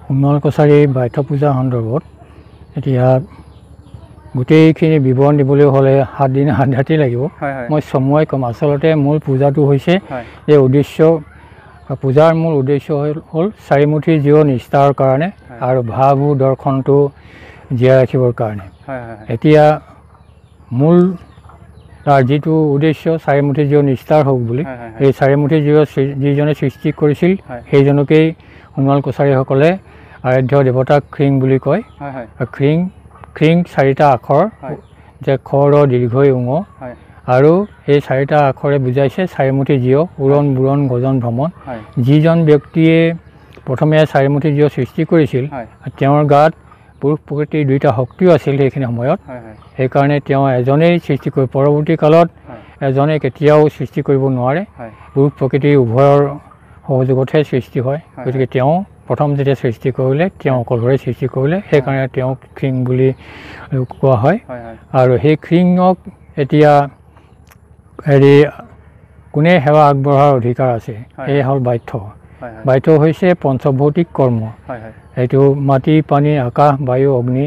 সোণোৱাল কছাৰী বাইথ পূজা সন্দৰ্ভত এতিয়া গোটেইখিনি বিৱৰণ দিবলৈ হ'লে 7 দিন 7 ৰাতি লাগিব। মই চমুৱাই ক'ম। আচলতে মূল পূজাটো হৈছে যে উদ্দেশ্য পূজাৰ মূল উদ্দেশ্য হ'ল চাৰিমুঠি জীৱ নিষ্ঠাৰ কাৰণে আৰু ভাৱু দৰ্শনটো জীয়াই ৰাখিবৰ কাৰণে। এতিয়া মূল তাৰ যিটো উদ্দেশ্য চাৰিমুঠি জীৱ নিষ্ঠাৰ হওক বুলি এই চাৰিমুঠি জীৱ যিজনে সৃষ্টি কৰিছিল সেইজনকেই সোণোৱাল কছাৰীসকলে আৰাধ্য দেৱতা খ্ৰিং বুলি কয়। খ্ৰিং 4টা আখৰ যে খ ৰ দীৰ্ঘই উঙ আৰু এই 4টা আখৰে বুজাইছে চাৰিমুঠি জীৱ উৰণ বুৰণ গজন ভ্ৰমণ। যিজন ব্যক্তিয়ে প্ৰথমে চাৰিমুঠি জীৱ সৃষ্টি কৰিছিল তেওঁৰ গাত পুৰুষ প্ৰকৃতিৰ 2টা শক্তিও আছিল সেইখিনি সময়ত। সেইকাৰণে তেওঁ এজনেই সৃষ্টি কৰি পৰৱৰ্তী কালত এজনে কেতিয়াও সৃষ্টি কৰিব নোৱাৰে। পুৰুষ প্ৰকৃতিৰ উভয়ৰ সহযোগতহে সৃষ্টি হয়। গতিকে তেওঁ প্ৰথম যেতিয়া সৃষ্টি কৰিলে তেওঁ অকলশৰে সৃষ্টি কৰিলে সেইকাৰণে তেওঁক খ্ৰিং বুলি কোৱা হয়। আৰু সেই খ্ৰিঙক এতিয়া হেৰি কোনে সেৱা আগবঢ়াৰ অধিকাৰ আছে সেয়া হ'ল বাইথ। বাইথ হৈছে পঞ্চভৌতিক কৰ্ম। এইটো মাটি পানী আকাশ বায়ু অগ্নি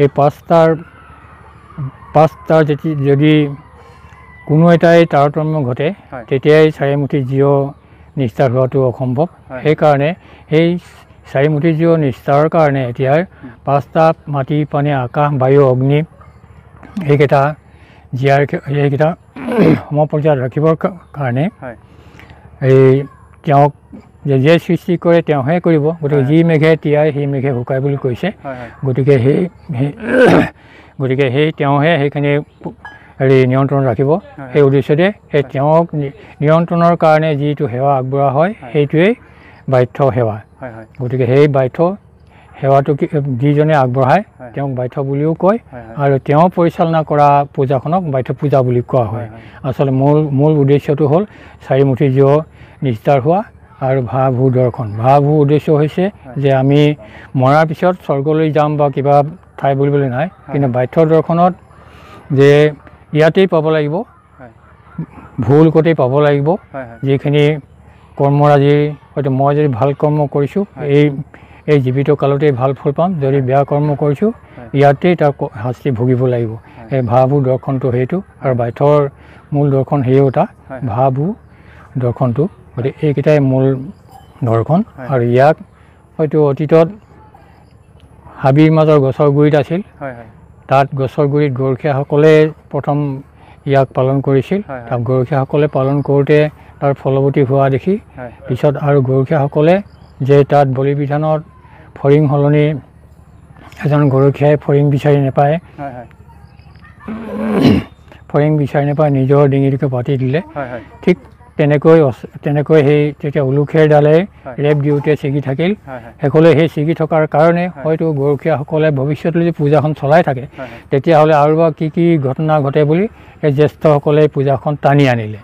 এই পাঁচটাৰ যদি কোনো এটাই তাৰতম্য ঘটে তেতিয়াই চাৰিমুঠি জীৱ নিষ্ঠাৰ হোৱাটো অসম্ভৱ। সেইকাৰণে সেই চাৰিমুঠি জীৱ নিষ্ঠাৰ কাৰণে এতিয়া 5টা মাটি পানী আকাশ বায়ু অগ্নি এইকেইটা এইকেইটা সমপৰ্যায়ত ৰাখিবৰ কাৰণে এই তেওঁক যে সৃষ্টি কৰে তেওঁহে কৰিব। গতিকে যি মেঘে তিয়াই সেই মেঘে শুকাই বুলি কৈছে। গতিকে সেই তেওঁহে সেইখিনি হেৰি নিয়ন্ত্ৰণ ৰাখিব। সেই উদ্দেশ্যতে সেই তেওঁক নিয়ন্ত্ৰণৰ কাৰণে যিটো সেৱা আগবঢ়োৱা হয় সেইটোৱেই বাইথ সেৱা। গতিকে সেই বাইথ সেৱাটো যিজনে আগবঢ়ায় তেওঁক বাইথ বুলিও কয় আৰু তেওঁ পৰিচালনা কৰা পূজাখনক বাইথ পূজা বুলি কোৱা হয়। আচলতে মূল উদ্দেশ্যটো হ'ল চাৰিমুঠি জীৱ নিষ্ঠাৰ হোৱা আৰু ভাৱু দৰ্শন। ভাৱু উদ্দেশ্য হৈছে যে আমি মৰাৰ পিছত স্বৰ্গলৈ যাম বা কিবা ঠাই বুলিবলৈ নাই, কিন্তু বাইথ দৰ্শনত যে ইয়াতেই পাব লাগিব, ভুল ক'তেই পাব লাগিব। যিখিনি কৰ্মৰাজি হয়তো মই যদি ভাল কৰ্ম কৰিছোঁ এই জীৱিত কালতেই ভাল ফল পাম, যদি বেয়া কৰ্ম কৰিছোঁ ইয়াতেই তাৰ শাস্তি ভুগিব লাগিব। এই ভাৱু দৰ্শনটো সেইটো আৰু বাইথৰ মূল দৰ্শন সেইটা ভাৱু দৰ্শনটো। গতিকে এইকেইটাই মূল দৰ্শন। আৰু ইয়াক হয়তো অতীতত হাবিৰ মাজৰ গছৰ গুৰিত আছিল, তাত গছৰ গুৰিত গৰখীয়াসকলে প্ৰথম ইয়াক পালন কৰিছিল। তাত গৰখীয়াসকলে পালন কৰোঁতে তাৰ ফলৱতী হোৱা দেখি পিছত আৰু গৰখীয়াসকলে যে তাত বলি বিধানত ফৰিং সলনি এজন গৰখীয়াই ফৰিং বিচাৰি নাপায় নিজৰ ডিঙিটোকে পাতি দিলে। ঠিক তেনেকৈ সেই তেতিয়া উলুখেৰ ডালে ৰেপ দিওঁতে ছিগি থাকিল। সেইসকলে সেই ছিগি থকাৰ কাৰণে হয়তো গৰখীয়াসকলে ভৱিষ্যতলৈ যদি পূজাখন চলাই থাকে তেতিয়াহ'লে আৰু বা কি ঘটনা ঘটে বুলি এই জ্যেষ্ঠসকলে পূজাখন টানি আনিলে।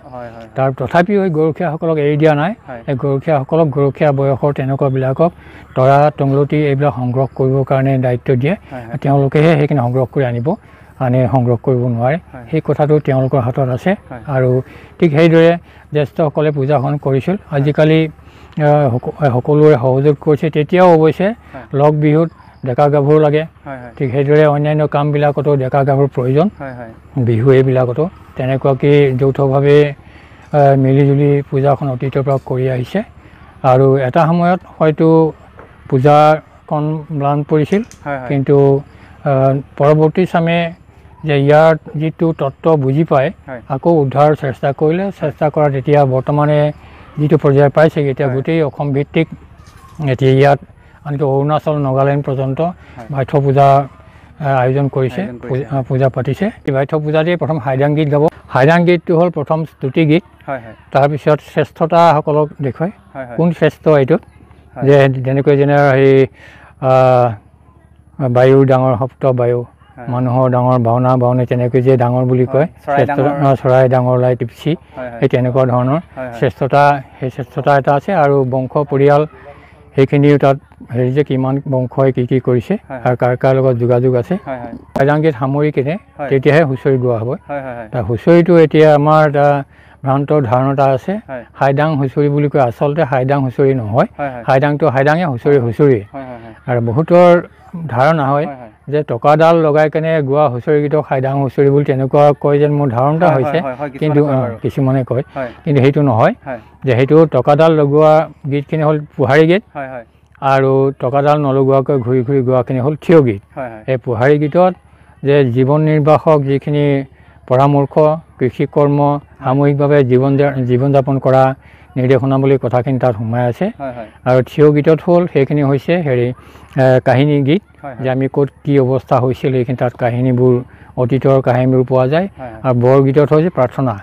তথাপিও এই গৰখীয়াসকলক এৰি দিয়া নাই। এই গৰখীয়াসকলক গৰখীয়া বয়সৰ তেনেকুৱাবিলাকক তৰা টংলতি এইবিলাক সংগ্ৰহ কৰিবৰ কাৰণে দায়িত্ব দিয়ে। তেওঁলোকেহে সেইখিনি সংগ্ৰহ কৰি আনে সংগ্ৰহ কৰিব নোৱাৰে। সেই কথাটো তেওঁলোকৰ হাতত আছে। আৰু ঠিক সেইদৰে জ্যেষ্ঠসকলে পূজাখন কৰিছিল। আজিকালি সকলোৰে সহযোগ কৰিছে। তেতিয়াও অৱশ্যে লগ বিহুত ডেকা গাভৰু লাগে। ঠিক সেইদৰে অন্যান্য কামবিলাকতো ডেকা গাভৰুৰ প্ৰয়োজন, বিহু এইবিলাকতো তেনেকুৱাকৈ যৌথভাৱে মিলিজুলি পূজাখন অতীতৰ পৰা কৰি আহিছে। আৰু এটা সময়ত হয়তো পূজাখন ম্লান পৰিছিল, কিন্তু পৰৱৰ্তী চামে যে ইয়াৰ যিটো তত্ত্ব বুজি পায় আকৌ উদ্ধাৰ চেষ্টা কৰাত এতিয়া বৰ্তমানে যিটো পৰ্যায় পাইছেগৈ এতিয়া গোটেই অসম ভিত্তিক এতিয়া ইয়াত আনকি অৰুণাচল নাগালেণ্ড পৰ্যন্ত বাইথ পূজা আয়োজন কৰিছে, পূজা পাতিছে। বাইথ পূজাতেই প্ৰথম হাইদাং গীত গাব। হাইদাং গীতটো হ'ল প্ৰথম স্তুতি গীত। তাৰপিছত শ্ৰেষ্ঠতাসকলক দেখুৱায় কোন শ্ৰেষ্ঠ এইটোত, যে যেনেকৈ সেই বায়ুৰ ডাঙৰ সপ্ত বায়ু, মানুহৰ ডাঙৰ বাওনী তেনেকৈ যে ডাঙৰ বুলি কয়, চৰাই ডাঙৰ লাই টিপচি, সেই তেনেকুৱা ধৰণৰ শ্ৰেষ্ঠতা এটা আছে। আৰু বংশ পৰিয়াল সেইখিনিও তাত যে কিমান বংশই কি কৰিছে আৰু কাৰ লগত যোগাযোগ আছে হাইদাং গীত সামৰি কিনে তেতিয়াহে হুঁচৰি গোৱা হ'ব। তাৰ হুঁচৰিটো এতিয়া আমাৰ এটা ভ্ৰান্ত ধাৰণা এটা আছে, হাইদাং হুঁচৰি বুলি কয়। আচলতে হাইদাং হুঁচৰি নহয়, হাইদাংটো হাইদাঙে হুঁচৰি। আৰু বহুতৰ ধাৰণা হয় যে টকাডাল লগাই কেনে গোৱা হুঁচৰি গীতক হাইদাং হুঁচৰি বুলি তেনেকুৱা কয় যেন মোৰ ধাৰণা হৈছে, কিন্তু কিছুমানে কয়, কিন্তু সেইটো নহয়, যে সেইটো টকাডাল লগোৱা গীতখিনি হ'ল পোহাৰী গীত, আৰু টকাডাল নলগোৱাকৈ ঘূৰি ঘূৰি গোৱাখিনি হ'ল থিয় গীত। এই পোহাৰী গীতত যে জীৱন নিৰ্বাহক যিখিনি পৰামৰ্শ, কৃষি কৰ্ম, সামূহিকভাৱে জীৱন যাপন কৰা নিৰ্দেশনাৱলী কথাখিনি তাত সোমাই আছে। আৰু থিয় গীতত হ'ল সেইখিনি হৈছে কাহিনী গীত, যে আমি ক'ত কি অৱস্থা হৈছিল সেইখিনি তাত কাহিনীবোৰ, অতীতৰ কাহিনীবোৰ পোৱা যায়। আৰু বৰগীতত হৈছে প্ৰাৰ্থনা,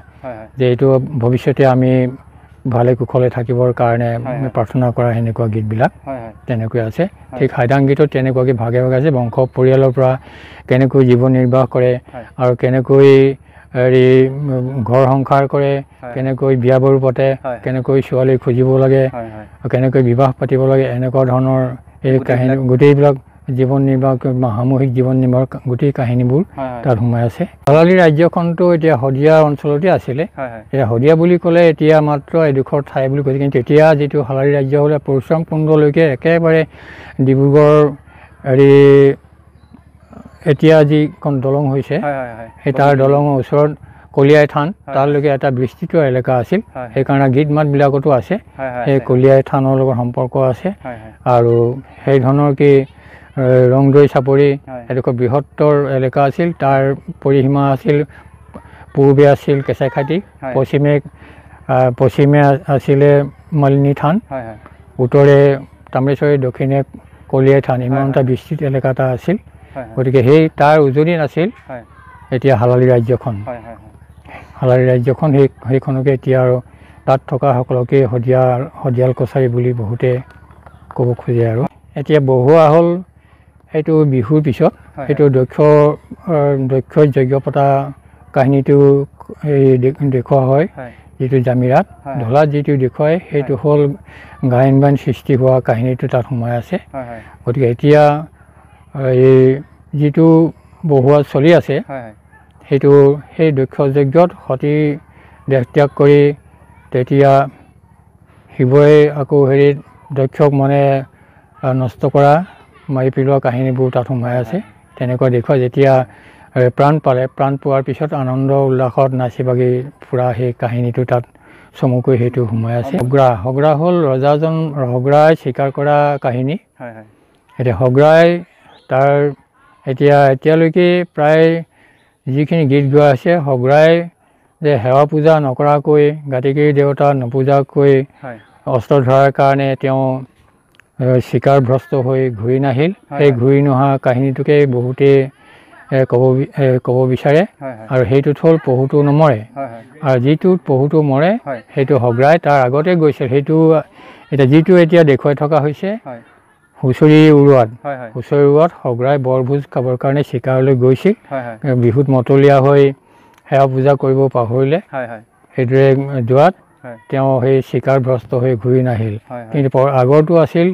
যে এইটো ভৱিষ্যতে আমি ভালে কুশলে থাকিবৰ কাৰণে প্ৰাৰ্থনা কৰা সেনেকুৱা গীতবিলাক তেনেকৈ আছে। ঠিক হাইদাং গীতত তেনেকুৱাকৈ ভাগে ভাগে আছে, বংশ পৰিয়ালৰ পৰা কেনেকৈ জীৱন নিৰ্বাহ কৰে আৰু কেনেকৈ ঘৰ সংসাৰ কৰে, কেনেকৈ বিয়া বাৰু পাতে, কেনেকৈ ছোৱালী খুজিব লাগে, কেনেকৈ বিবাহ পাতিব লাগে, এনেকুৱা ধৰণৰ এই কাহিনী গোটেইবিলাক জীৱন নিৰ্বাহ, সামূহিক জীৱন নিৰ্বাহ গোটেই কাহিনীবোৰ তাত সোমাই আছে। হালালী ৰাজ্যখনটো এতিয়া শদিয়া অঞ্চলতে আছিলে। এতিয়া শদিয়া বুলি ক'লে এতিয়া মাত্ৰ এডোখৰ ঠাই বুলি কৈছে, কিন্তু তেতিয়া যিটো হালালী ৰাজ্য হ'লে পৰশুৰাম কুণ্ডলৈকে একেবাৰে ডিব্ৰুগড় এতিয়া যিখন দলং হৈছে সেই তাৰ দলঙৰ ওচৰত কলিয়াই থান, তালৈকে এটা বিস্তৃত এলেকা আছিল। সেইকাৰণে গীত মাতবিলাকতো আছে, সেই কলিয়াই থানৰ লগত সম্পৰ্ক আছে। আৰু সেই ধৰণৰ কি ৰংদৈ চাপৰি এডোখৰ বৃহত্তৰ এলেকা আছিল, তাৰ পৰিসীমা আছিল, পূৰ্বে আছিল কেঁচাইখাতি, পশ্চিমে আছিলে মালিনী থান, উত্তৰে তামৰেশ্বৰী, দক্ষিণে কলিয়াই থান, ইমান এটা বিস্তৃত এলেকা এটা আছিল। গতিকে সেই তাৰ উজনি আছিল এতিয়া হালালী ৰাজ্যখন। হালালী ৰাজ্যখন সেইখনকে এতিয়া আৰু তাত থকা সকলকে শদিয়াল কছাৰী বুলি বহুতে ক'ব খোজে। আৰু এতিয়া বহুৱা হ'ল সেইটো বিহুৰ পিছত, সেইটো দক্ষ যজ্ঞ পতা কাহিনীটো দেখুওৱা হয়, যিটো জামিৰাত ঢলাত যিটো দেখুৱায় সেইটো হ'ল গায়ন বায়ন সৃষ্টি হোৱা কাহিনীটো তাত সোমাই আছে। গতিকে এতিয়া এই যিটো বহুৱা চলি আছে সেইটো সেই দক্ষ যজ্ঞত সতী দেহ ত্যাগ কৰি তেতিয়া শিৱই আকৌ দক্ষক মানে নষ্ট কৰা, মাৰি পেলোৱা কাহিনীবোৰ তাত সোমাই আছে। তেনেকুৱা দেখুৱাই যেতিয়া প্ৰাণ পালে, প্ৰাণ পোৱাৰ পিছত আনন্দ উল্লাসত নাচি বাগি ফুৰা সেই কাহিনীটো তাত চমুকৈ সেইটো সোমাই আছে। হগ্ৰা হ'ল হগ্ৰাই স্বীকাৰ কৰা কাহিনী। এতিয়া হগ্ৰাই তাৰ এতিয়ালৈকে প্ৰায় যিখিনি গীত গোৱা আছে, হগ্ৰাই যে সেৱা পূজা নকৰাকৈ, গাতিকিৰি দেৱতা নপূজাকৈ অস্ত্ৰ ধৰাৰ কাৰণে তেওঁ চিকাৰভ্ৰষ্ট হৈ ঘূৰি নাহিল, সেই ঘূৰি নহা কাহিনীটোকে বহুতে ক'ব বিচাৰে। আৰু সেইটোত হ'ল পহুটো নমৰে, আৰু যিটোত পহুটো মৰে সেইটো হগ্ৰাই তাৰ আগতে গৈছিল। সেইটো যিটো এতিয়া দেখুৱাই থকা হৈছে হুঁচৰি উৰুৱাত হগ্ৰাই বৰভোজ খাবৰ কাৰণে চিকাৰলৈ গৈছিল। বিহুত মতলীয়া হৈ সেৱা পূজা কৰিব পাহৰিলে, সেইদৰে যোৱাত তেওঁ সেই চিকাৰভ্ৰষ্ট হৈ ঘূৰি নাহিল। কিন্তু আগৰটো আছিল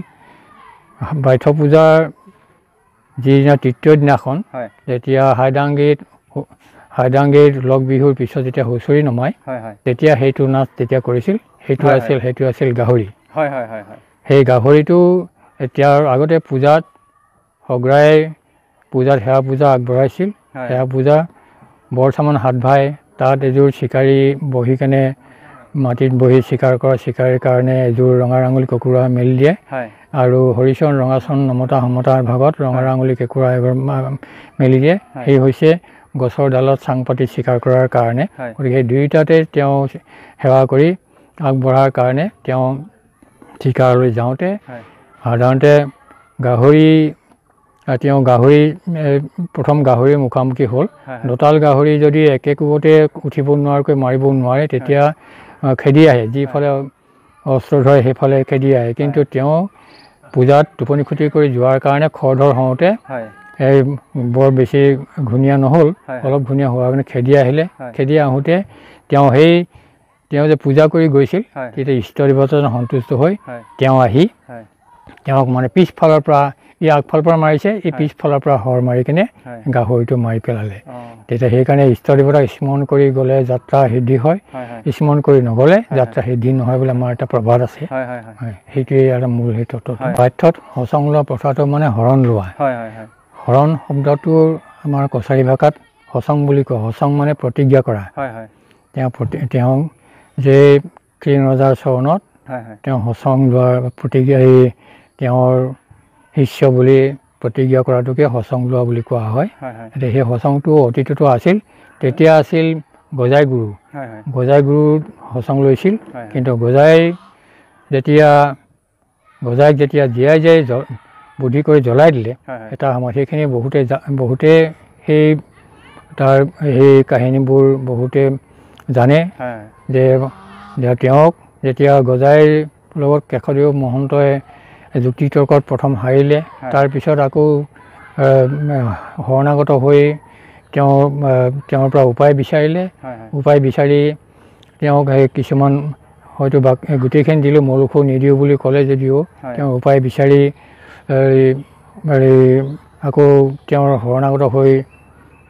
বাইথ পূজাৰ যিদিনা তৃতীয় দিনাখন, যেতিয়া হাইদাংগীত লগ বিহুৰ পিছত যেতিয়া হুঁচৰি নমায় তেতিয়া সেইটো নাচ তেতিয়া কৰিছিল। সেইটো আছিল গাহৰি। সেই গাহৰিটো এতিয়া আগতে পূজাত হগ্ৰাই সেৱা পূজা আগবঢ়াইছিল। সেৱা পূজা বৰচামন হাত ভাই তাত এযোৰ চিকাৰী বহি কেনে মাটিত বহি চিকাৰ কৰা চিকাৰীৰ কাৰণে এযোৰ ৰঙা আঙুলি কেঁকুৰা মেলি দিয়ে, আৰু হৰিচৰণ ৰঙাচৰণ নমতাৰ ভাগত ৰঙা আঙুলি কেঁকুৰা এবাৰ মেলি দিয়ে। সেই হৈছে গছৰ ডালত চাং পাতি চিকাৰ কৰাৰ কাৰণে। গতিকে সেই দুয়োটাতে তেওঁ সেৱা কৰি আগবঢ়াৰ কাৰণে তেওঁ চিকাৰলৈ যাওঁতে সাধাৰণতে প্ৰথম গাহৰিৰ মুখামুখি হ'ল। দঁতাল গাহৰি যদি একে কোবতে উঠিব নোৱাৰাকৈ মাৰিব নোৱাৰে তেতিয়া খেদি আহে, যিফালে অস্ত্ৰ ধৰে সেইফালে খেদি আহে। কিন্তু তেওঁ পূজাত টোপনি ক্ষতি কৰি যোৱাৰ কাৰণে খৰধৰ হওঁতে এই বৰ বেছি ঘূণীয়া নহ'ল, অলপ ঘূণীয়া হোৱাৰ কাৰণে খেদি আহিলে। খেদি আহোঁতে তেওঁ যে পূজা কৰি গৈছিল তেতিয়া ইষ্ট দেৱতাজন সন্তুষ্ট হৈ তেওঁ আহি তেওঁক মানে পিছফালৰ পৰা ই আগফালৰ পৰা মাৰিছে, ই পিছফালৰ পৰা হৰ মাৰি কিনে গাহৰিটো মাৰি পেলালে। তেতিয়া সেইকাৰণে ইষ্ট দেৱতাক স্মৰণ কৰি গ'লে যাত্ৰা সিদ্ধি হয়, স্মৰণ কৰি নগ'লে যাত্ৰা সিদ্ধি নহয় বুলি আমাৰ এটা প্ৰবাদ আছে। সেইটোৱে আৰু মূল সেই তত্ত্বটো। বাধ্যত হচং লোৱা প্ৰথাটো মানে হৰণ লোৱা। হৰণ শব্দটোৰ আমাৰ কছাৰী ভাষাত হচং বুলি কয়। হচং মানে প্ৰতিজ্ঞা কৰা। তেওঁ যে কৃষ্ণ ৰজাৰ চৰণত তেওঁ হচং লোৱাৰ প্ৰতিজ্ঞা, তেওঁৰ শিষ্য বুলি প্ৰতিজ্ঞা কৰাটোকে হচং লোৱা বুলি কোৱা হয়। এতিয়া সেই হচংটো অতীততো আছিল, তেতিয়া আছিল গজাই গুৰু। গজাই গুৰু হচং লৈছিল, কিন্তু গজাইক যেতিয়া জীয়াই জীয়াই বুদ্ধি কৰি জ্বলাই দিলে এটা সময়ত, সেইখিনি বহুতে সেই তাৰ সেই কাহিনীবোৰ বহুতে জানে যে তেওঁক যেতিয়া গজাইৰ লগত কেশদেৱ মহন্তই যুক্তি তৰ্কত প্ৰথম হাৰিলে, তাৰপিছত আকৌ শৰণাগত হৈ তেওঁৰ পৰা উপায় বিচাৰিলে। উপায় বিচাৰি তেওঁক কিছুমান হয়তো গোটেইখিনি দিলোঁ, মৰুখো নিদিওঁ বুলি ক'লে যদিও তেওঁ উপায় বিচাৰি আকৌ তেওঁৰ শৰণাগত হৈ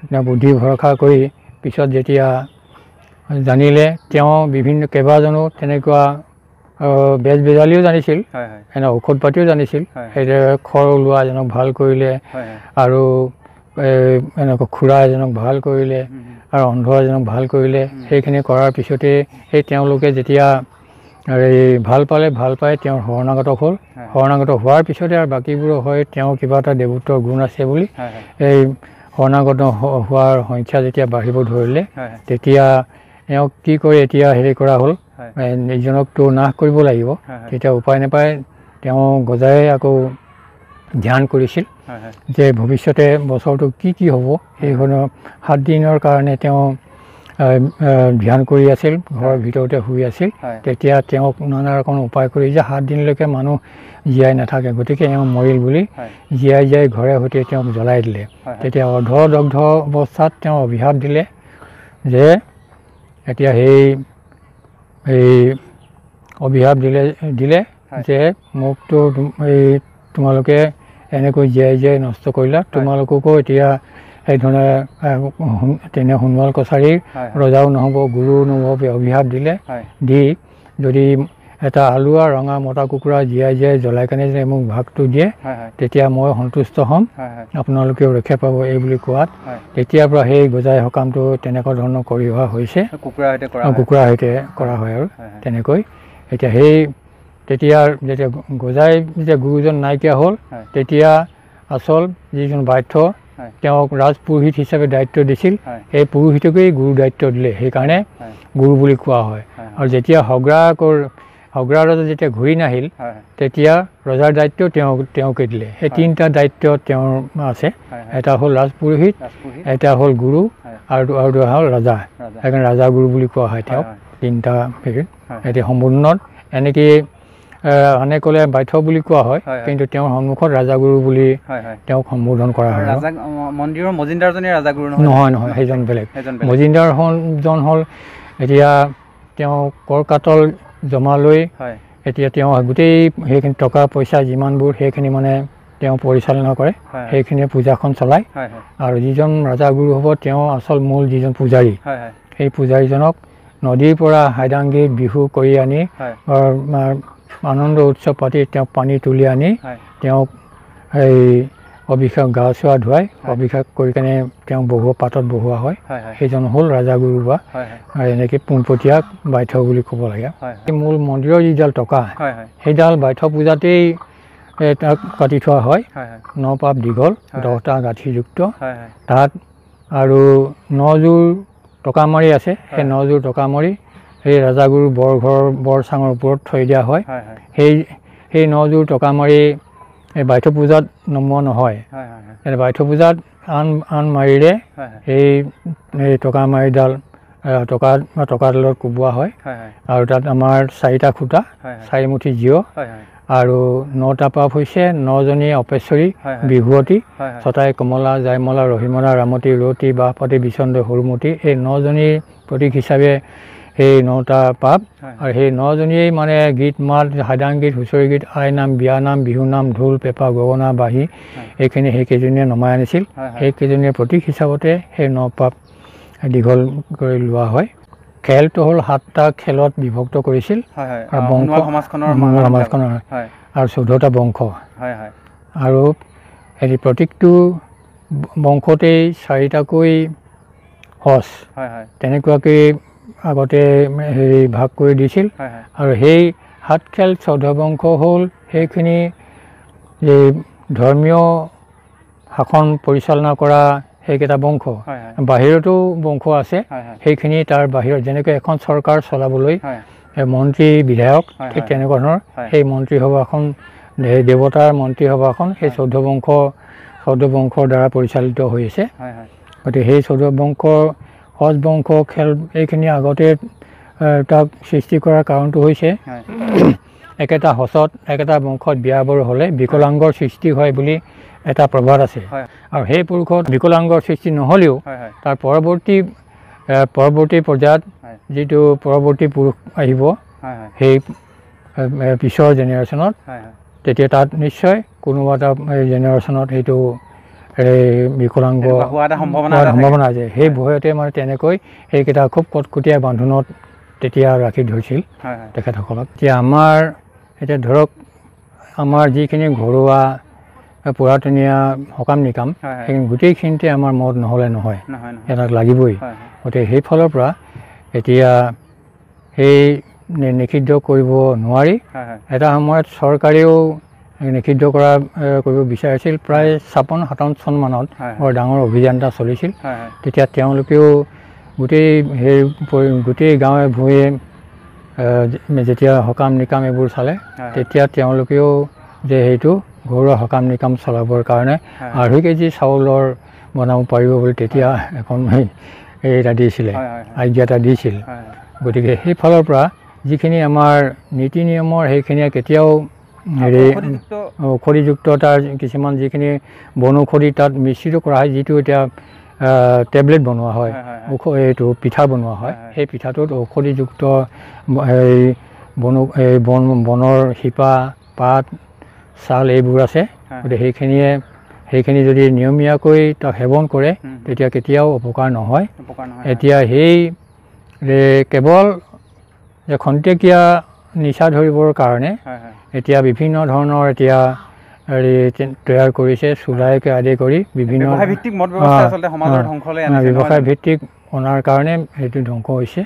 তেওঁ বুদ্ধি ভৰসা কৰি পিছত যেতিয়া জানিলে, তেওঁ বিভিন্ন কেইবাজনো তেনেকুৱা বেজ বেজালিও জানিছিল, এনে ঔষধ পাতিও জানিছিল। সেইদৰে খৰ ওলোৱা এজনক ভাল কৰিলে, আৰু এনেকুৱা খুৰা এজনক ভাল কৰিলে, আৰু অন্ধ এজনক ভাল কৰিলে। সেইখিনি কৰাৰ পিছতে সেই তেওঁলোকে যেতিয়া ভাল পাই তেওঁৰ শৰণাগত হ'ল। শৰণাগত হোৱাৰ পিছতে আৰু বাকীবোৰ হয় তেওঁ কিবা এটা দেৱত্বৰ গুণ আছে বুলি এই শৰণাগত হোৱাৰ সংখ্যা যেতিয়া বাঢ়িব ধৰিলে, তেতিয়া এওঁক কি কৰি এতিয়া হেৰি কৰা হ'ল, ইজনকতো নাশ কৰিব লাগিব। তেতিয়া উপায় নাপায় তেওঁ গজাই আকৌ ধ্যান কৰিছিল যে ভৱিষ্যতে বছৰটো কি হ'ব, সেইখনৰ 7 দিনৰ কাৰণে তেওঁ ধ্যান কৰি আছিল, ঘৰৰ ভিতৰতে শুই আছিল। তেতিয়া তেওঁক নানা ৰকম উপায় কৰি যে 7 দিনলৈকে মানুহ জীয়াই নাথাকে, গতিকে এওঁ মৰিল বুলি জীয়াই জীয়াই ঘৰে সৈতে তেওঁক জ্বলাই দিলে। তেতিয়া অৰ্ধদগ্ধ অৱস্থাত তেওঁ অভিশাপ দিলে যে এতিয়া সেই অভিশাপ দিলে যে মোকতো তোমালোকে এনেকৈ জীয়াই জীয়াই নষ্ট কৰিলা, তোমালোককো এতিয়া সেইধৰণে তেনে সোণোৱাল কছাৰীৰ ৰজাও নহ'ব, গুৰুও নহ'ব, অভিশাপ দিলে। দি যদি এটা আলুৱা ৰঙা মতা কুকুৰা জীয়াই জীয়াই জ্বলাই কেনে যে মোক ভাগটো দিয়ে, তেতিয়া মই সন্তুষ্ট হ'ম, আপোনালোকেও ৰক্ষা পাব, এই বুলি কোৱাত তেতিয়াৰ পৰা সেই গজাই সকামটো তেনেকুৱা ধৰণৰ কৰি অহা হৈছে। কুকুৰাৰ সৈতে কৰা হয় আৰু তেনেকৈ। এতিয়া তেতিয়া যেতিয়া গজাই যেতিয়া গুৰুজন নাইকিয়া হ'ল, তেতিয়া আচল যিজন বাধ্য তেওঁক ৰাজপুৰোহিত হিচাপে দায়িত্ব দিছিল, সেই পুৰোহিতকেই গুৰু দায়িত্ব দিলে, সেইকাৰণে গুৰু বুলি কোৱা হয়। আৰু যেতিয়া হগ্ৰা ৰজা যেতিয়া ঘূৰি নাহিল, তেতিয়া ৰজাৰ দায়িত্ব তেওঁকে দিলে। সেই 3টা দায়িত্ব তেওঁৰ আছে, এটা হ'ল ৰাজপুৰোহিত, এটা হ'ল গুৰু, আৰু এটা হ'ল ৰাজা। সেইকাৰণে ৰাজা গুৰু বুলি কোৱা হয় তেওঁক, 3টা হেৰিত। এতিয়া সম্পূৰ্ণত এনেকৈ আনে ক'লে বাধ্য বুলি কোৱা হয়, কিন্তু তেওঁৰ সন্মুখত ৰাজাগুৰু বুলি তেওঁক সম্বোধন কৰা হয়। মন্দিৰৰ মজিন্দাৰজনে ৰাজাগুৰু নহয়, সেইজন বেলেগ। মজিন্দাৰজন হ'ল এতিয়া তেওঁ কৰ কাটল জমা লৈ এতিয়া তেওঁ গোটেই সেইখিনি টকা পইচা যিমানবোৰ সেইখিনি মানে তেওঁ পৰিচালনা কৰে, সেইখিনিয়ে পূজাখন চলায়। আৰু যিজন ৰাজাগুৰু হ'ব তেওঁ আচল মূল যিজন পূজাৰী, সেই পূজাৰীজনক নদীৰ পৰা হাইদাংগীত বিহু কৰি আনি আনন্দ উৎসৱ পাতি তেওঁক পানী তুলি আনি তেওঁক এই অভিষেক গা চোৱা ধুৱাই অভিষেক কৰি কেনে তেওঁক পাতত বহোৱা হয়। সেইজন হ'ল ৰাজাগুৰু বা এনেকৈ পোনপটীয়া বাধ্য বুলি ক'ব লাগে। মূল মন্দিৰৰ যিডাল টকা, সেইডাল বাধ্য পূজাতেই তাক কাটি থোৱা হয়। 9 পাপ দীঘল, 10টা গাঁঠিযুক্ত, তাত আৰু 9যোৰ টকা মাৰি আছে। সেই 9যোৰ টকা মাৰি সেই ৰাজাগুৰু বৰ চাঙৰ ওপৰত থৈ দিয়া হয়। সেই 9যোৰ টকা মাৰি এই বাধ্য পূজাত নমোৱা নহয়। বাধ্য পূজাত আন মাৰিৰে সেই টকা মাৰিডাল টকাডালত কোবোৱা হয়। আৰু তাত আমাৰ 4টা খুঁটা, 4 মুঠি জীৱ, আৰু 9টা পাপ হৈছে 9জনী অপেশ্বৰী, বিহুৱতী, ছটাই কমলা, জাইমলা, ৰহিমলা, ৰামতী, ৰতী, বাহপাতি, বিচন্দ, সৰুমতী। এই 9জনীৰ প্ৰতীক হিচাপে সেই 9টা পাপ আৰু সেই 9জনীয়েই মানে গীত মাত সাধাৰণ গীত হুঁচৰি গীত আইনাম বিয়ানাম বিহুনাম ঢোল পেঁপা গগনা বাঁহী এইখিনি সেইকেইজনীয়ে নমাই আনিছিল সেইকেইজনীয়ে প্ৰতীক হিচাপতে সেই 9 পাপ দীঘল কৰি লোৱা হয় খেলটো হ'ল 7টা খেলত বিভক্ত কৰিছিল আৰু বংশ সমাজখনৰ আৰু 14টা বংশ আৰু হেৰি প্ৰতীকটো বংশতেই 4টাকৈ হজ তেনেকুৱাকৈ আগতে হেৰি ভাগ কৰি দিছিল আৰু সেই 7 খেল 14 বংশ হ'ল সেইখিনি যে ধৰ্মীয় শাসন পৰিচালনা কৰা সেইকেইটা বংশ বাহিৰতো বংশ আছে সেইখিনি তাৰ বাহিৰত যেনেকৈ এখন চৰকাৰ চলাবলৈ মন্ত্ৰী বিধায়ক ঠিক তেনেকুৱা ধৰণৰ সেই মন্ত্ৰী সভাখন দেৱতাৰ মন্ত্ৰী সভাখন সেই 14 বংশৰ দ্বাৰা পৰিচালিত হৈ আছে গতিকে সেই 14 বংশৰ হজ বংশ খেল এইখিনি আগতে তাক সৃষ্টি কৰাৰ কাৰণটো হৈছে একেটা হজত একেটা বংশত বিয়া বাৰু হ'লে বিকলাংগৰ সৃষ্টি হয় বুলি এটা প্ৰবাদ আছে আৰু সেই পুৰুষত বিকলাংগৰ সৃষ্টি নহ'লেও তাৰ পৰৱৰ্তী পৰ্যায়ত যিটো পৰৱৰ্তী পুৰুষ আহিব সেই পিছৰ জেনেৰেশ্যনত তেতিয়া তাত নিশ্চয় কোনোবা এটা জেনেৰেশ্যনত সেইটো বিকলাংগ সম্ভাৱনা আছে সেই ভয়তে মানে তেনেকৈ সেইকেইটা খুব কটকটীয়া বান্ধোনত তেতিয়া ৰাখি ধৰিছিল তেখেতসকলক এতিয়া আমাৰ এতিয়া ধৰক আমাৰ যিখিনি ঘৰুৱা পুৰাতনীয়া সকাম নিকাম সেইখিনি গোটেইখিনিতে আমাৰ মদ নহ'লে নহয় ইয়াক লাগিবই গতিকে সেইফালৰ পৰা এতিয়া সেই নিষিদ্ধ কৰিব নোৱাৰি এটা সময়ত চৰকাৰেও নিষিদ্ধ কৰিব বিচাৰিছিল প্ৰায় 56-57 চনমানত বৰ ডাঙৰ অভিযান এটা চলিছিল তেতিয়া তেওঁলোকেও গোটেই গাঁৱে ভূঞে যেতিয়া সকাম নিকাম এইবোৰ চালে তেতিয়া তেওঁলোকেও যে সেইটো ঘৰুৱা সকাম নিকাম চলাবৰ কাৰণে 2.5 কেজি চাউলৰ বনাব পাৰিব বুলি তেতিয়া এখন এটা দিছিলে আজ্ঞা এটা দিছিল গতিকে সেইফালৰ পৰা যিখিনি আমাৰ নীতি নিয়মৰ সেইখিনিয়ে কেতিয়াও হেৰি ঔষধিযুক্ত তাৰ কিছুমান যিখিনি বনৌষধি তাত মিশ্ৰিত কৰা হয় যিটো এতিয়া টেবলেট বনোৱা হয় এইটো পিঠা বনোৱা হয় সেই পিঠাটোত ঔষধিযুক্ত বনৰ শিপা পাত ছাল এইবোৰ আছে গতিকে সেইখিনি যদি নিয়মীয়াকৈ তাক সেৱন কৰে তেতিয়া কেতিয়াও অপকাৰ নহয় এতিয়া সেই কেৱল যে খন্তেকীয়া নিচা ধৰিবৰ কাৰণে এতিয়া বিভিন্ন ধৰণৰ এতিয়া হেৰি তৈয়াৰ কৰিছে চুলাইকে আদি কৰি বিভিন্ন ব্যৱসায় ভিত্তিক অনাৰ কাৰণে সেইটো ধ্বংস হৈছে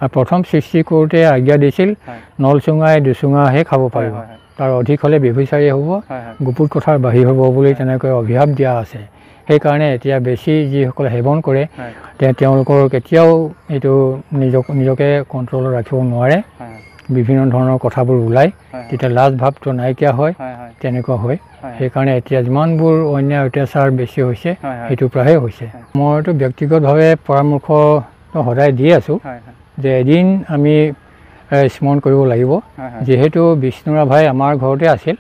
আৰু প্ৰথম সৃষ্টি কৰোঁতে আজ্ঞা দিছিল নলচুঙাই দুচুঙাহে খাব পাৰিব তাৰ অধিক হ'লে ব্যভিচাৰী হ'ব গুপুত কথাৰ বাহিৰ হ'ব বুলি তেনেকৈ অভিশাপ দিয়া আছে সেইকাৰণে এতিয়া বেছি যিসকলে সেৱন কৰে তেওঁলোকৰ কেতিয়াও এইটো নিজকে কণ্ট্ৰলত ৰাখিব নোৱাৰে বিভিন্ন ধৰণৰ কথাবোৰ ওলায় তেতিয়া লাজ ভাৱটো নাইকিয়া হয় তেনেকুৱা হয় সেইকাৰণে এতিয়া যিমানবোৰ অন্যায় অত্যাচাৰ বেছি হৈছে সেইটোৰ পৰাহে হৈছে মইতো ব্যক্তিগতভাৱে পৰামৰ্শ সদায় দি আছোঁ যে এদিন আমি স্মৰণ কৰিব লাগিব যিহেতু বিষ্ণুৰাভাই আমাৰ ঘৰতে আছিল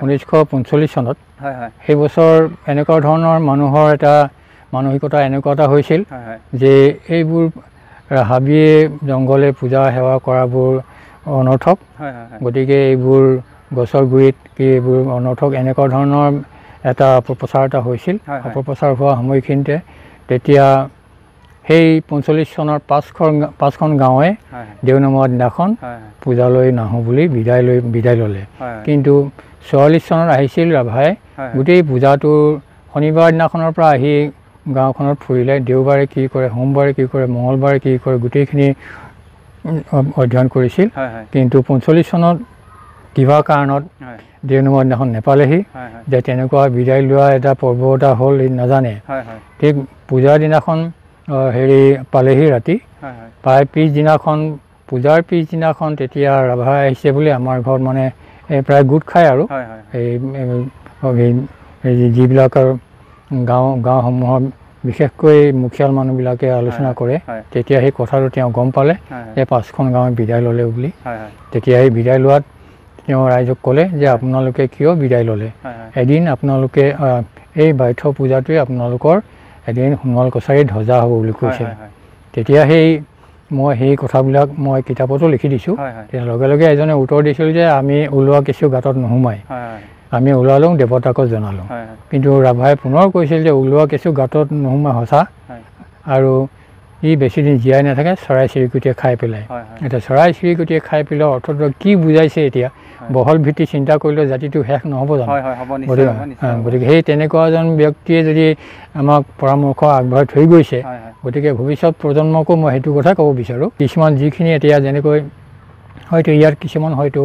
1945 চনত সেই বছৰ এনেকুৱা ধৰণৰ মানুহৰ এটা মানসিকতা এনেকুৱা এটা হৈছিল যে এইবোৰ হাবিয়ে জংঘলে পূজা সেৱা কৰাবোৰ অনৰ্থক গতিকে এইবোৰ গছৰ গুৰিত কি এইবোৰ অনৰ্থক এনেকুৱা ধৰণৰ এটা অপপ্ৰচাৰ এটা হৈছিল অপপ্ৰচাৰ হোৱা সময়খিনিতে তেতিয়া সেই 45 চনৰ 5খন গাঁৱে দেওনামৰ দিনাখন পূজালৈ নাহোঁ বুলি বিদায় ল'লে কিন্তু 44 চনত আহিছিল ৰাভাই গোটেই পূজাটোৰ শনিবাৰ দিনাখনৰ পৰা আহি গাঁওখনত ফুৰিলে দেওবাৰে কি কৰে সোমবাৰে কি কৰে মঙলবাৰে কি কৰে গোটেইখিনি অধ্যয়ন কৰিছিল কিন্তু 45 চনত কিবা কাৰণত দেওনামৰ দিনাখন নেপালেহি যে তেনেকুৱা বিদায় লোৱা এটা পৰ্ব এটা হ'ল নাজানে ঠিক পূজাৰ দিনাখন হেৰি পালেহি ৰাতি প্ৰায় পিছদিনাখন পূজাৰ পিছদিনাখন তেতিয়া ৰাভা আহিছে বুলি আমাৰ ঘৰত মানে প্ৰায় গোট খায় আৰু এই যিবিলাকৰ গাঁওসমূহৰ বিশেষকৈ মুখিয়াল মানুহবিলাকে আলোচনা কৰে তেতিয়া সেই কথাটো তেওঁ গম পালে যে 5খন গাঁৱে বিদায় ল'লে বুলি তেতিয়া সেই বিদায় লোৱাত তেওঁ ৰাইজক ক'লে যে আপোনালোকে কিয় বিদায় ল'লে এদিন আপোনালোকে এই বাধ্য পূজাটোৱে আপোনালোকৰ এদিন সোণোৱাল কছাৰীৰ ধ্বজা হ'ব বুলি কৈছে তেতিয়া সেই মই সেই কথাবিলাক মই কিতাপতো লিখি দিছোঁ। হয় হয় তেতিয়া লগে লগে এজনে উত্তৰ দিছিল যে আমি ওলোৱা কেঁচু গাঁতত নোসোমাই, হয় হয় আমি ওলালোঁ দেৱতাকক জনালোঁ। হয় হয় কিন্তু ৰাভাই পুনৰ কৈছিল যে ওলোৱা কেঁচু গাঁতত নোসোমাই সঁচা, হয় আৰু ই বেছিদিন জীয়াই নাথাকে, চৰাই চিৰিকটিয়ে খাই পেলায়। হয় হয় এতিয়া চৰাই চিৰিকটিয়ে খাই পেলোৱা অৰ্থটো কি বুজাইছে এতিয়া বহল ভিত্তি চিন্তা কৰিলে জাতিটো শেষ নহ'ব জানো? হয় হয় হ'ব নিশ্চয় হ'ব নিশ্চয় হ'ব। গতিকে সেই তেনেকুৱা এজন ব্যক্তিয়ে যদি আমাক পৰামৰ্শ আগবঢ়াই থৈ গৈছে, হয় হয় গতিকে ভৱিষ্যত প্ৰজন্মকো মই সেইটো কথা ক'ব বিচাৰোঁ। কিছুমান যিখিনি এতিয়া যেনেকৈ হয়তো ইয়াত কিছুমান হয়তো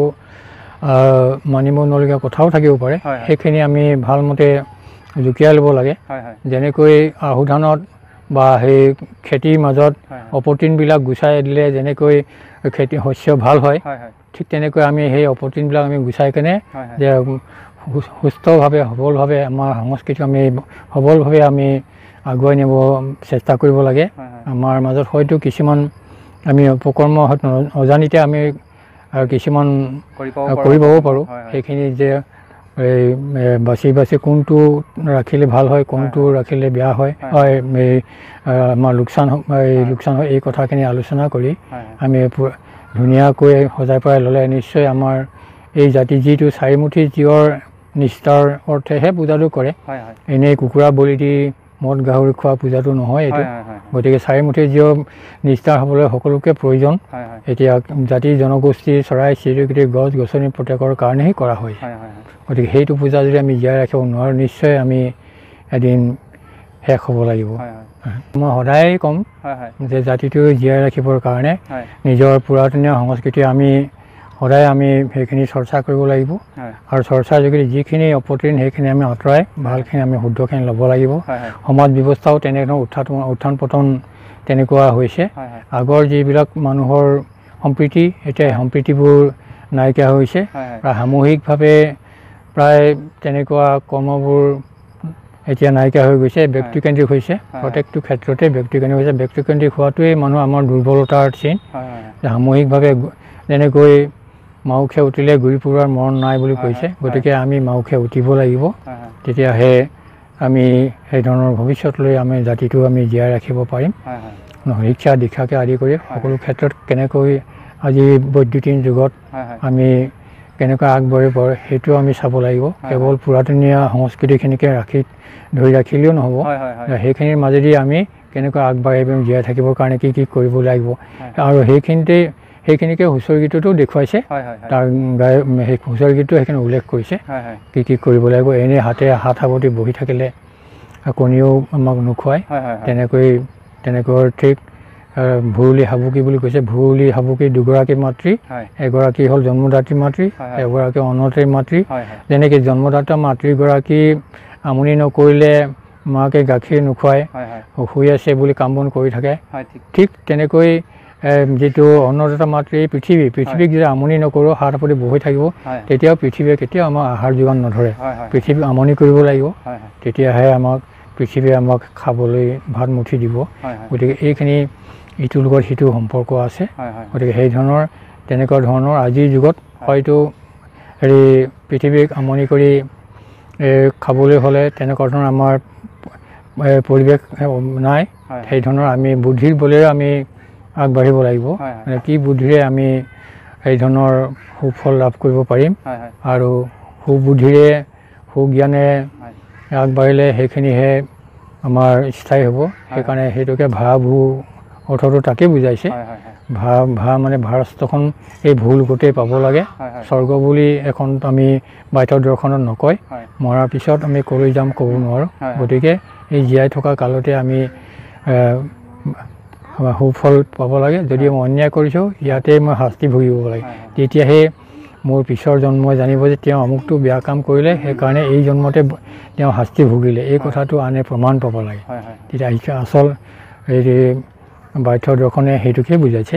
মানিব নলগীয়া কথাও থাকিব পাৰে, হয় হয় সেইখিনি আমি ভালমতে জুকিয়াই ল'ব লাগে। হয় হয় যেনেকৈ আহু ধানত বা সেই খেতিৰ মাজত হয় অপতৃণবিলাক গুচাই দিলে যেনেকৈ খেতি শস্য ভাল হয়, হয় হয় ঠিক তেনেকৈ আমি সেই অপতৃণবিলাক আমি গুচাই কেনে হয় হয় যে সুস্থভাৱে সবলভাৱে আমাৰ সংস্কৃতিক আমি সবলভাৱে আমি আগুৱাই নিব চেষ্টা কৰিব লাগে। হয় হয় আমাৰ মাজত হয়তো কিছুমান আমি অপকৰ্ম হয়তো অজানিতে আমি কিছুমান কৰি পাব পাৰোঁ। সেইখিনি যে এই বাছি বাছি কোনটো ৰাখিলে ভাল হয়, কোনটো ৰাখিলে বেয়া হয়, এই আমাৰ লোকচান হয়, এই কথাখিনি আলোচনা কৰি আমি ধুনীয়াকৈ সজাই পৰাই ল'লে নিশ্চয় আমাৰ এই জাতি যিটো চাৰিমুঠি জীৱৰ নিষ্ঠাৰ অৰ্থেহে পূজাটো কৰে, এনেই কুকুৰা বলি দি মদ গাহৰি খোৱা পূজাটো নহয় এইটো। গতিকে চাৰিমুঠি জীৱ নিষ্ঠাৰ হ'বলৈ সকলোকে প্ৰয়োজন। এতিয়া জাতি জনগোষ্ঠী চৰাই চিৰিকটি গছ গছনি প্ৰত্যেকৰ কাৰণেই কৰা হয়। গতিকে সেইটো পূজা যদি আমি জীয়াই ৰাখিব নোৱাৰোঁ, নিশ্চয় আমি এদিন শেষ হ'ব লাগিব। মই সদায় ক'ম যে জাতিটো জীয়াই ৰাখিবৰ কাৰণে নিজৰ পুৰাতনীয় সংস্কৃতি আমি সদায় আমি সেইখিনি চৰ্চা কৰিব লাগিব, আৰু চৰ্চাৰ যোগেদি যিখিনি অপতৃণ সেইখিনি আমি আঁতৰাই ভালখিনি আমি শুদ্ধখিনি ল'ব লাগিব। সমাজ ব্যৱস্থাও তেনেধৰণৰ উত্থান পতন তেনেকুৱা হৈছে। আগৰ যিবিলাক মানুহৰ সম্প্ৰীতি, এতিয়া সম্প্ৰীতিবোৰ নাইকিয়া হৈছে। প্ৰায় সামূহিকভাৱে প্ৰায় তেনেকুৱা কৰ্মবোৰ এতিয়া নাইকিয়া হৈ গৈছে, ব্যক্তিকেন্দ্ৰিক হৈছে। প্ৰত্যেকটো ক্ষেত্ৰতে ব্যক্তিকেন্দ্ৰিক হৈছে। ব্যক্তিকেন্দ্ৰিক হোৱাটোৱেই মানুহ আমাৰ দুৰ্বলতাৰ চিন। সামূহিকভাৱে যেনেকৈ মাউখে উঠিলে গুৰি পৰুৱাৰ মৰণ নাই বুলি কৈছে, গতিকে আমি মাউখে উঠিব লাগিব। তেতিয়াহে আমি সেই ধৰণৰ ভৱিষ্যতলৈ আমি জাতিটো আমি জীয়াই ৰাখিব পাৰিম। শিক্ষা দীক্ষাকে আদি কৰি সকলো ক্ষেত্ৰত কেনেকৈ আজি বৈদ্যুতিন যুগত আমি কেনেকৈ আগবাঢ়িব পাৰোঁ সেইটো আমি চাব লাগিব। কেৱল পুৰাতনীয়া সংস্কৃতিখিনিকে ধৰি ৰাখিলেও নহ'ব, সেইখিনিৰ মাজেদি আমি কেনেকৈ আগবাঢ়িব জীয়াই থাকিবৰ কাৰণে কি কি কৰিব লাগিব, আৰু সেইখিনিকে হুঁচৰি গীততো দেখুৱাইছে। তাৰ সেই হুঁচৰি গীতটো সেইখিনি উল্লেখ কৰিছে কি কি কৰিব লাগিব। এনেই হাত সাৱটি বহি থাকিলে কণীও আমাক নোখোৱায়, তেনেকৈ ঠিক ভুৰুলি হাবুকি বুলি কৈছে। ভুৰুলি হাবুকি দুগৰাকী মাতৃ, এগৰাকী হ'ল জন্মদাত্ৰী মাতৃ, এগৰাকী অন্নদাত্ৰী মাতৃ। যেনেকৈ জন্মদাতা মাতৃগৰাকী আমনি নকৰিলে মাকে গাখীৰ নোখোৱায়, শুই আছে বুলি কাম বন কৰি থাকে, ঠিক তেনেকৈ যিটো অন্নদাতা মাতৃ পৃথিৱীক যদি আমনি নকৰোঁ, হাত সাৱটি বহি থাকিব, তেতিয়াও পৃথিৱীয়ে কেতিয়াও আমাক আহাৰ যোগান নধৰে। পৃথিৱীক আমনি কৰিব লাগিব, তেতিয়াহে পৃথিৱীয়ে আমাক খাবলৈ ভাত মুঠি দিব। গতিকে এইখিনি ইটোৰ লগত সিটো সম্পৰ্ক আছে। গতিকে তেনেকুৱা ধৰণৰ আজিৰ যুগত হয়তো পৃথিৱীক আমনি কৰি খাবলৈ হ'লে তেনেকুৱা ধৰণৰ আমাৰ পৰিৱেশ নাই। সেই ধৰণৰ আমি বুদ্ধিৰ বলেৰে আমি আগবাঢ়িব লাগিব। কি বুদ্ধিৰে আমি সেই ধৰণৰ সুফল লাভ কৰিব পাৰিম, আৰু সুবুদ্ধিৰে সুজ্ঞানে আগবাঢ়িলে সেইখিনিহে আমাৰ স্থায়ী হ'ব। সেইকাৰণে সেইটোকে ভু অৰ্থটো তাকেই বুজাইছে। মানে ভাৰতখন এই ভুল গোটেই পাব লাগে। স্বৰ্গ বুলি এখন আমি বাধ্য দৰ্শনত নকয়, মৰাৰ পিছত আমি ক'লৈ যাম ক'ব নোৱাৰোঁ। গতিকে এই জীয়াই থকা কালতে আমি সুফল পাব লাগে। যদি মই অন্যায় কৰিছোঁ, ইয়াতে মই শাস্তি ভুগিব লাগে, তেতিয়াহে মোৰ পিছৰ জন্মই জানিব যে তেওঁ আমুকটো বেয়া কাম কৰিলে, সেইকাৰণে এই জন্মতে তেওঁ শাস্তি ভুগিলে। এই কথাটো আনে প্ৰমাণ পাব লাগে। তেতিয়া আচল বাধ্য দৰ্শনে সেইটোকে বুজাইছে।